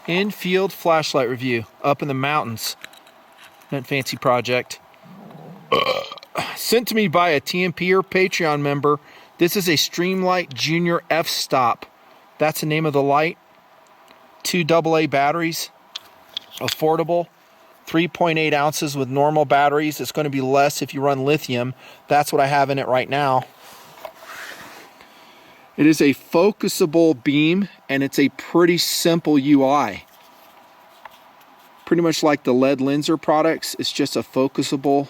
In-field flashlight review up in the mountains. Nutnfancy project. Sent to me by a TMP or Patreon member. This is a Streamlight Jr FStop. That's the name of the light. 2 AA batteries. Affordable. 3.8 ounces with normal batteries. It's going to be less if you run lithium. That's what I have in it right now. It is a focusable beam, and it's a pretty simple UI. Pretty much like the lead lenser products. It's just a focusable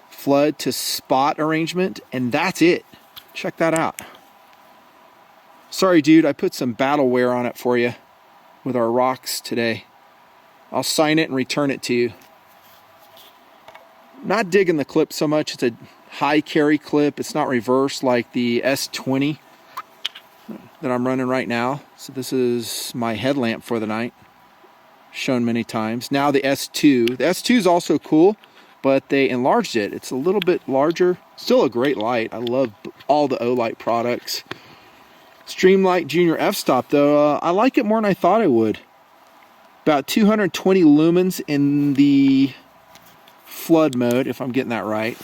flood to spot arrangement, and that's it. Check that out. Sorry, dude, I put some battle wear on it for you with our rocks today. I'll sign it and return it to you. Not digging the clip so much. It's a high carry clip. It's not reversed like the S20 that I'm running right now. So this is my headlamp for the night. Shown many times. Now the S2. The S2 is also cool, but they enlarged it. It's a little bit larger. Still a great light. I love all the Olight products. Streamlight Jr FStop though, I like it more than I thought I would. About 220 lumens in the flood mode, if I'm getting that right.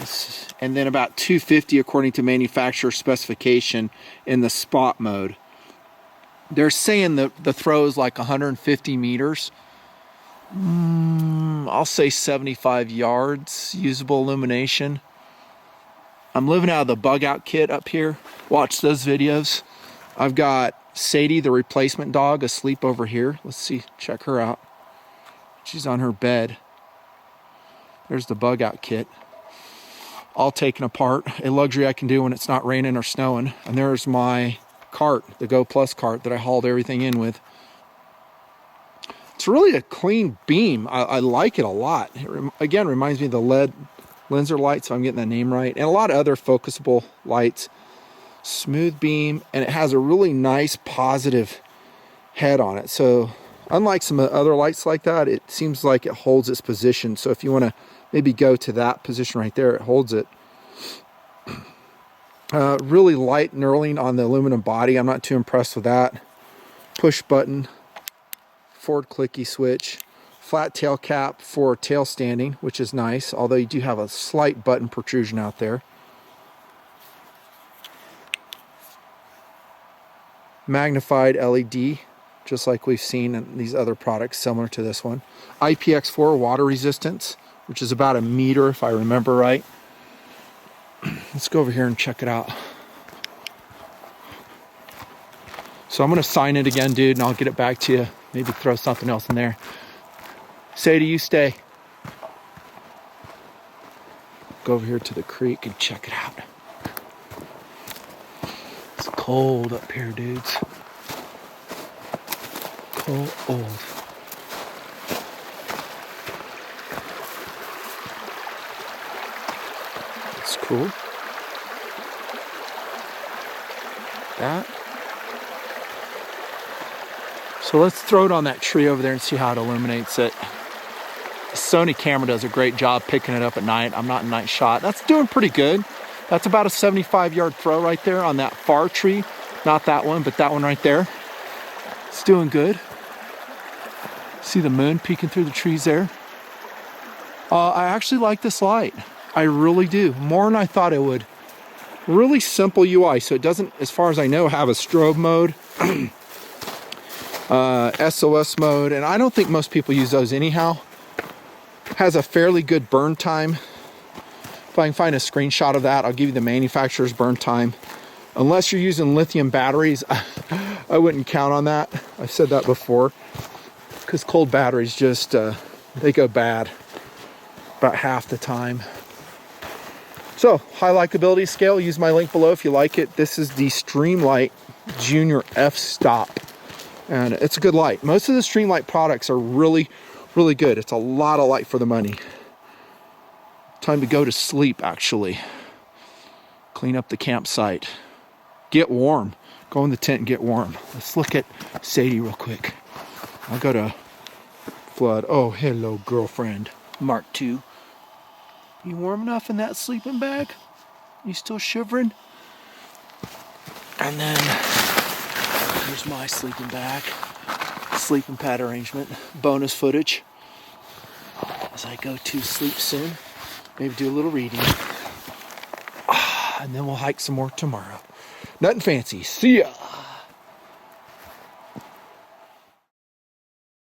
And then about 250 according to manufacturer specification in the spot mode. They're saying the throw is like 150 meters. I'll say 75 yards usable illumination. I'm living out of the bug out kit up here. Watch those videos. I've got Sadie, the replacement dog, asleep over here. Let's see, check her out. She's on her bed. There's the bug out kit. All taken apart. A luxury I can do when it's not raining or snowing. And there's my cart, the Go Plus cart that I hauled everything in with. It's really a clean beam. I like it a lot. It again reminds me of the lead lenser lights, if I'm getting that name right, and a lot of other focusable lights. Smooth beam, and it has a really nice positive head on it. So unlike some other lights like that, it seems like it holds its position. So if you want to maybe go to that position right there, it holds it. Really light knurling on the aluminum body. I'm not too impressed with that. Push button, forward clicky switch, flat tail cap for tail standing, which is nice, although you do have a slight button protrusion out there. Magnified LED, just like we've seen in these other products similar to this one. IPX4 water resistance, which is about 1 meter if I remember right. Let's go over here and check it out. So I'm going to sign it again, dude, and I'll get it back to you. Maybe throw something else in there. Sadie, you stay. Go over here to the creek and check it out. It's cold up here, dudes. Cold. It's cool. That. So let's throw it on that tree over there and see how it illuminates it. The Sony camera does a great job picking it up at night. I'm not in night shot. That's doing pretty good. That's about a 75-yard throw right there on that far tree. Not that one, but that one right there. It's doing good. See the moon peeking through the trees there. I actually like this light. I really do. More than I thought it would. Really simple UI. So it doesn't, as far as I know, have a strobe mode. SOS mode, and I don't think most people use those anyhow. Has a fairly good burn time. If I can find a screenshot of that, I'll give you the manufacturer's burn time. Unless you're using lithium batteries, I wouldn't count on that. I've said that before, because cold batteries just they go bad about half the time. So high likability scale, use my link below if you like it. This is the Streamlight Jr FStop. And it's a good light. Most of the Streamlight products are really, really good. It's a lot of light for the money. Time to go to sleep, actually. Clean up the campsite. Get warm. Go in the tent and get warm. Let's look at Sadie real quick. I'll go to flood. Oh, hello, girlfriend. Mark II. You warm enough in that sleeping bag? You still shivering? And then here's my sleeping bag. sleeping pad arrangement, bonus footage as I go to sleep soon. Maybe do a little reading. And then we'll hike some more tomorrow. Nut and Fancy. See ya.